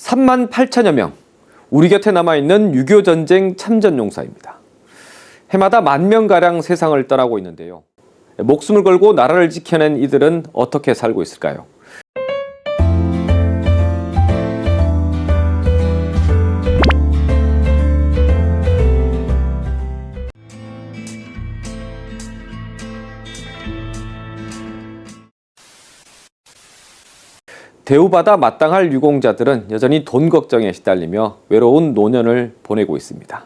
3만 8천여 명, 우리 곁에 남아있는 6.25 전쟁 참전용사입니다. 해마다 10,000명가량 세상을 떠나고 있는데요. 목숨을 걸고 나라를 지켜낸 이들은 어떻게 살고 있을까요? 대우받아 마땅할 유공자들은 여전히 돈 걱정에 시달리며 외로운 노년을 보내고 있습니다.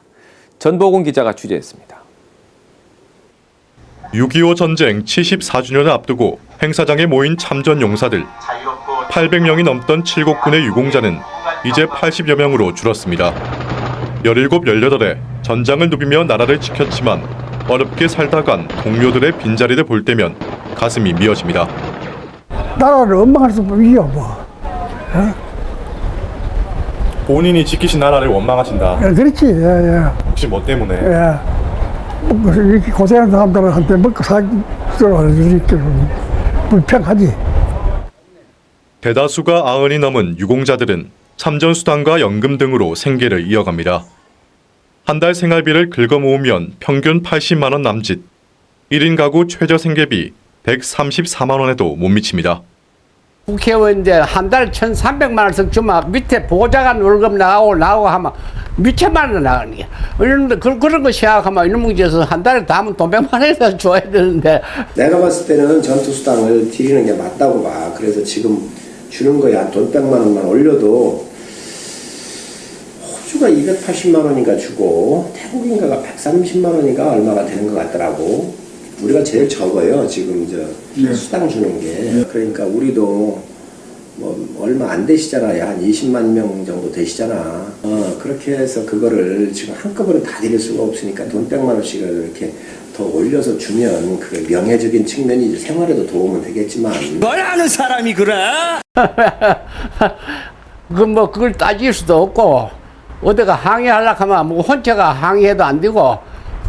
전보곤 기자가 취재했습니다. 6.25 전쟁 74주년을 앞두고 행사장에 모인 참전 용사들. 800명이 넘던 칠곡군의 유공자는 이제 80여 명으로 줄었습니다. 17, 18에 전장을 누비며 나라를 지켰지만 어렵게 살다 간 동료들의 빈자리를 볼 때면 가슴이 미어집니다. 나라를 원망할 수 없이요, 뭐. 본인이 지키신 나라를 원망하신다. 그렇지, 예. 혹시 뭐 때문에? 이렇게 고생한 사람들한테 먹고 살도록 해주니까 불평하지. 대다수가 90이 넘은 유공자들은 참전수당과 연금 등으로 생계를 이어갑니다. 한 달 생활비를 긁어 모으면 평균 80만 원 남짓, 1인 가구 최저 생계비 134만 원에도 못 미칩니다. 국회의원인데 한 달 1,300만 원씩 주면 밑에 보좌관 월급 나오고 하면 미천만 원 나가는 게. 이런데 그런 거 생각하면 이놈의 짓을 한 달에 다 하면 돈 100만 원에서 줘야 되는데. 내가 봤을 때는 전투수당을 드리는 게 맞다고 봐. 그래서 지금 주는 거에 한 돈 100만 원만 올려도 호주가 280만 원인가 주고 태국인가가 130만 원인가 얼마가 되는 것 같더라고. 우리가 제일 적어요. 지금 수당 주는 게. 그러니까 우리도 뭐 얼마 안 되시잖아요. 한 20만 명 정도 되시잖아. 그렇게 해서 그거를 지금 한꺼번에 다 드릴 수가 없으니까 돈 100만 원씩을 이렇게 더 올려서 주면 그 명예적인 측면이 생활에도 도움은 되겠지만. 뭘 아는 사람이 그래? 그걸 따질 수도 없고 어디가 항의하려고 하면 뭐 혼자가 항의해도 안 되고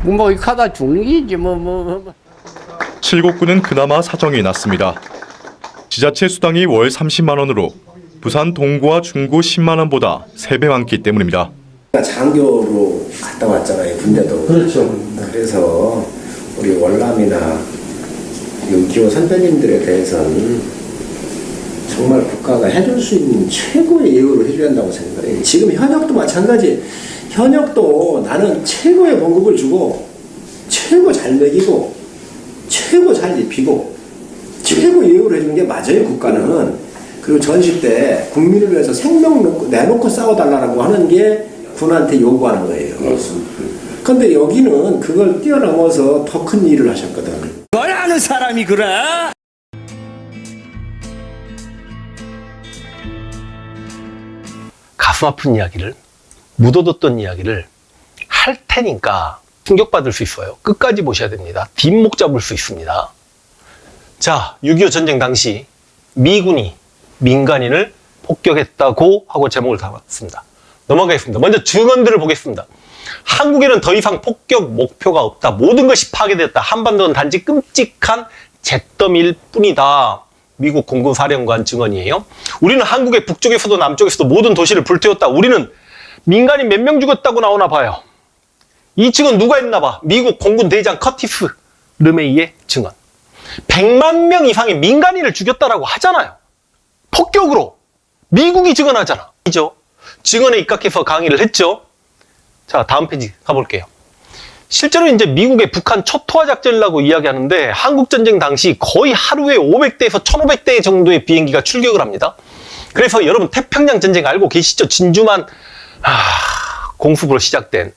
뭐 이렇게 하다 죽는 게지 뭐. 칠곡군은 그나마 사정이 났습니다. 지자체 수당이 월 30만 원으로 부산 동구와 중구 10만 원보다 3배 많기 때문입니다. 장교로 갔다 왔잖아요. 군대도. 그렇죠. 그래서 우리 월남이나 6.25 선배님들에 대해서는 정말 국가가 해줄 수 있는 최고의 예우를 해줘야 한다고 생각해요. 지금 현역도 마찬가지. 현역도 나는 최고의 봉급을 주고 최고 잘 먹이고 최고 잘 입히고 최고 예우를 해주는 게 맞아요. 국가는. 그리고 전시 때 국민을 위해서 생명 내놓고 싸워달라고 하는 게 군한테 요구하는 거예요. 그런데 여기는 그걸 뛰어넘어서 더 큰 일을 하셨거든. 뭘 아는 사람이 그래? 가슴 아픈 이야기를, 묻어뒀던 이야기를 할 테니까 충격받을 수 있어요. 끝까지 보셔야 됩니다. 뒷목 잡을 수 있습니다. 자, 6.25 전쟁 당시 미군이 민간인을 폭격했다고 하고 제목을 달았습니다. 넘어가겠습니다. 먼저 증언들을 보겠습니다. 한국에는 더 이상 폭격 목표가 없다. 모든 것이 파괴됐다. 한반도는 단지 끔찍한 잿더미일 뿐이다. 미국 공군 사령관 증언이에요. 우리는 한국의 북쪽에서도 남쪽에서도 모든 도시를 불태웠다. 우리는 민간인 몇 명 죽었다고 나오나 봐요. 이 증언 누가 했나 봐. 미국 공군 대장 커티스 르메이의 증언. 100만 명 이상의 민간인을 죽였다라고 하잖아요. 폭격으로. 미국이 증언하잖아. 이죠. 증언에 입각해서 강의를 했죠. 자, 다음 페이지 가볼게요. 실제로 이제 미국의 북한 초토화 작전이라고 이야기하는데 한국전쟁 당시 거의 하루에 500대에서 1500대 정도의 비행기가 출격을 합니다. 그래서 여러분 태평양 전쟁 알고 계시죠? 진주만 공습으로 시작된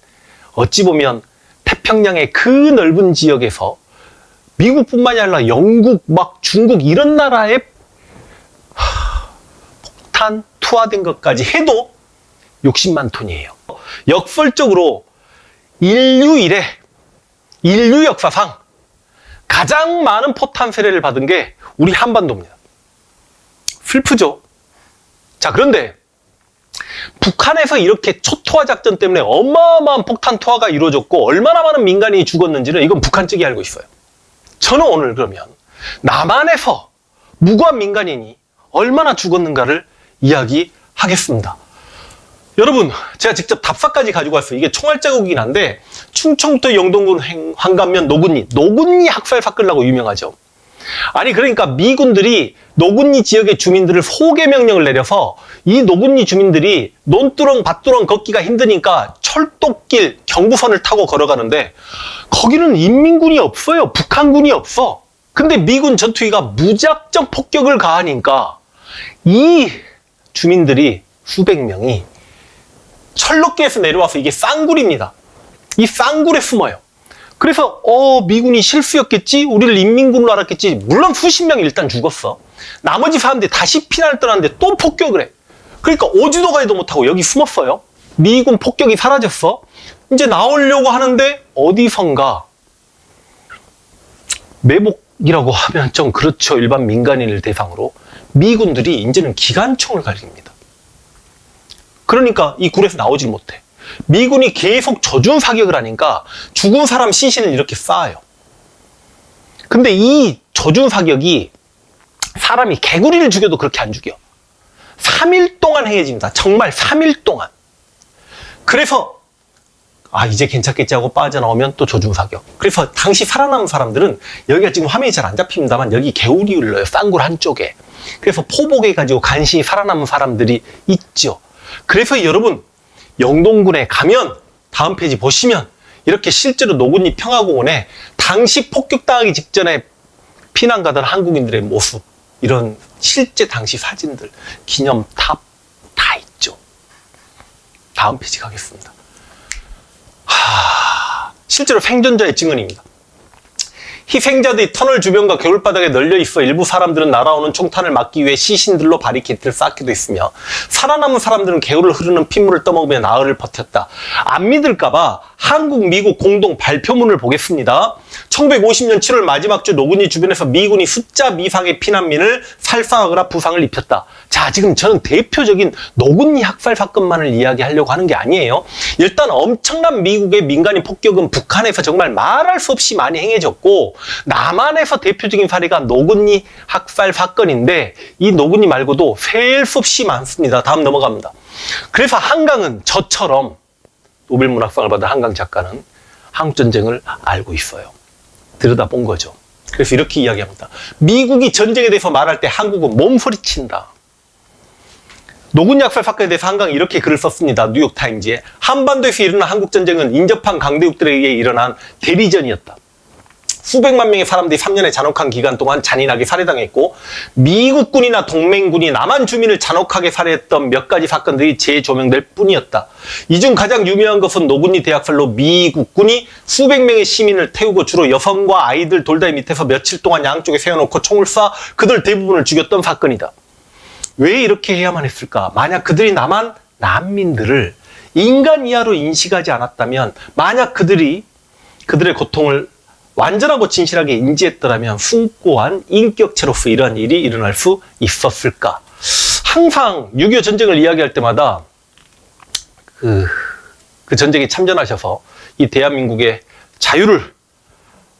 어찌 보면 태평양의 그 넓은 지역에서 미국뿐만이 아니라 영국, 막 중국 이런 나라에 폭탄 투하된 것까지 해도 60만 톤이에요. 역설적으로 인류 역사상 가장 많은 포탄 세례를 받은 게 우리 한반도입니다. 슬프죠? 자, 그런데 북한에서 이렇게 초토화 작전 때문에 어마어마한 폭탄 투하가 이루어졌고 얼마나 많은 민간인이 죽었는지는 이건 북한 측이 알고 있어요. 저는 오늘 그러면 남한에서 무고한 민간인이 얼마나 죽었는가를 이야기하겠습니다. 여러분, 제가 직접 답사까지 가지고 왔어요. 이게 총알 자국이긴 한데 충청도 영동군 환감면 노군리 학살 사건이라고 유명하죠. 아니 그러니까 미군들이 노군리 지역의 주민들을 소개 명령을 내려서 이 노군리 주민들이 논두렁 밭두렁 걷기가 힘드니까 철도길 경부선을 타고 걸어가는데 거기는 인민군이 없어요. 북한군이 없어. 근데 미군 전투기가 무작정 폭격을 가하니까 이 주민들이 수백 명이 철로길에서 내려와서 이게 쌍굴입니다. 이 쌍굴에 숨어요. 그래서 미군이 실수였겠지? 우리를 인민군으로 알았겠지? 물론 수십 명이 일단 죽었어. 나머지 사람들이 다시 피난을 떠났는데 또 폭격을 해. 그러니까 오지도 가지도 못하고 여기 숨었어요. 미군 폭격이 사라졌어. 이제 나오려고 하는데 어디선가 매복이라고 하면 좀 그렇죠. 일반 민간인을 대상으로 미군들이 이제는 기관총을 갈깁니다. 그러니까 이 굴에서 나오질 못해. 미군이 계속 저준 사격을 하니까 죽은 사람 시신을 이렇게 쌓아요. 근데 이 저준 사격이 사람이 개구리를 죽여도 그렇게 안 죽여. 3일 동안 행해집니다. 정말 3일 동안. 그래서 이제 괜찮겠지 하고 빠져나오면 또 저준 사격. 그래서 당시 살아남은 사람들은 여기가 지금 화면이 잘 안 잡힙니다만 여기 개울이 흘러요. 쌍굴 한쪽에. 그래서 포복해가지고 간신히 살아남은 사람들이 있죠. 그래서 여러분 영동군에 가면 다음 페이지 보시면 이렇게 실제로 노군리 평화공원에 당시 폭격당하기 직전에 피난 가던 한국인들의 모습, 이런 실제 당시 사진들, 기념탑 다 있죠. 다음 페이지 가겠습니다. 실제로 생존자의 증언입니다. 희생자들이 터널 주변과 겨울바닥에 널려 있어 일부 사람들은 날아오는 총탄을 막기 위해 시신들로 바리케이트를 쌓기도 했으며 살아남은 사람들은 개울을 흐르는 핏물을 떠먹으며 나흘을 버텼다. 안 믿을까봐 한국, 미국 공동 발표문을 보겠습니다. 1950년 7월 마지막 주 노군리 주변에서 미군이 숫자 미상의 피난민을 살상하거나 부상을 입혔다. 자, 지금 저는 대표적인 노군리 학살 사건만을 이야기하려고 하는 게 아니에요. 일단 엄청난 미국의 민간인 폭격은 북한에서 정말 말할 수 없이 많이 행해졌고 남한에서 대표적인 사례가 노군리 학살 사건인데 이 노군리 말고도 셀 수 없이 많습니다. 다음 넘어갑니다. 그래서 한강은 저처럼 노벨문학상을 받은 한강 작가는 한국전쟁을 알고 있어요. 들여다본 거죠. 그래서 이렇게 이야기합니다. 미국이 전쟁에 대해서 말할 때 한국은 몸소리친다. 노군리 학살 사건에 대해서 한강이 이렇게 글을 썼습니다. 뉴욕타임즈에. 한반도에서 일어난 한국전쟁은 인접한 강대국들에 의해 일어난 대리전이었다. 수백만 명의 사람들이 3년의 잔혹한 기간 동안 잔인하게 살해당했고 미국군이나 동맹군이 남한 주민을 잔혹하게 살해했던 몇 가지 사건들이 재조명될 뿐이었다. 이 중 가장 유명한 것은 노군리 대학살로 미국군이 수백 명의 시민을 태우고 주로 여성과 아이들 돌다리 밑에서 며칠 동안 양쪽에 세워놓고 총을 쏴 그들 대부분을 죽였던 사건이다. 왜 이렇게 해야만 했을까? 만약 그들이 남한 난민들을 인간 이하로 인식하지 않았다면, 만약 그들의 고통을 완전하고 진실하게 인지했더라면 숭고한 인격체로서 이러한 일이 일어날 수 있었을까? 항상 6.25 전쟁을 이야기할 때마다 그 전쟁에 참전하셔서 이 대한민국의 자유를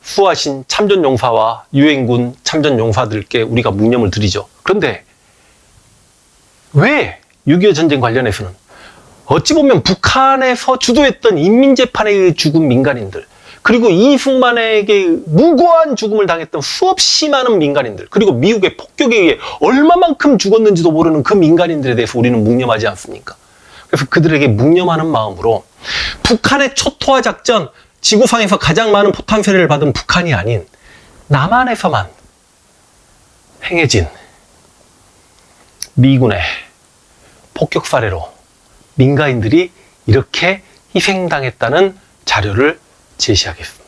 수호하신 참전용사와 유엔군 참전용사들께 우리가 묵념을 드리죠. 그런데 왜 6.25 전쟁 관련해서는 어찌 보면 북한에서 주도했던 인민재판에 의해 죽은 민간인들, 그리고 이승만에게 무고한 죽음을 당했던 수없이 많은 민간인들, 그리고 미국의 폭격에 의해 얼마만큼 죽었는지도 모르는 그 민간인들에 대해서 우리는 묵념하지 않습니까? 그래서 그들에게 묵념하는 마음으로 북한의 초토화 작전, 지구상에서 가장 많은 포탄 세례를 받은 북한이 아닌 남한에서만 행해진 미군의 폭격 사례로 민간인들이 이렇게 희생당했다는 자료를 제시하겠습니다.